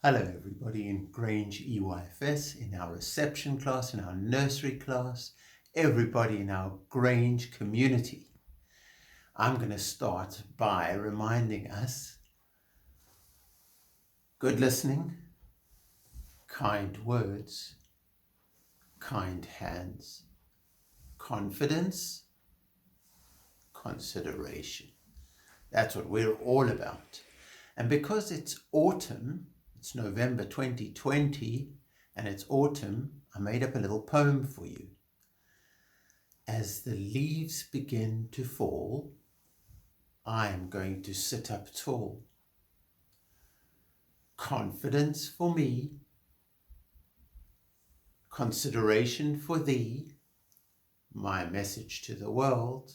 Hello everybody in Grange EYFS, in our reception class, in our nursery class, everybody in our Grange community. I'm going to start by reminding us good listening, kind words, kind hands, confidence, consideration. That's what we're all about. And because it's autumn, it's November 2020, and it's autumn, I made up a little poem for you. As the leaves begin to fall, I am going to sit up tall. Confidence for me, consideration for thee, my message to the world,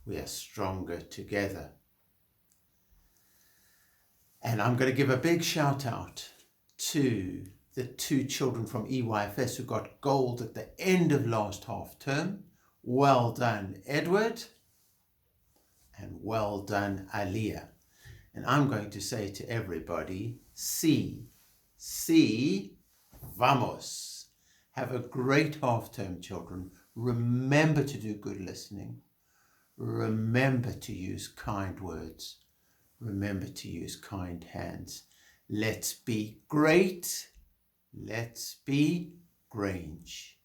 we are stronger together. And I'm going to give a big shout out to the two children from EYFS who got gold at the end of last half term. Well done, Edward, and well done, Aliyah. And I'm going to say to everybody, si, vamos. Have a great half term, children. Remember to do good listening. Remember to use kind words. Remember to use kind hands. Let's be great. Let's be Grange.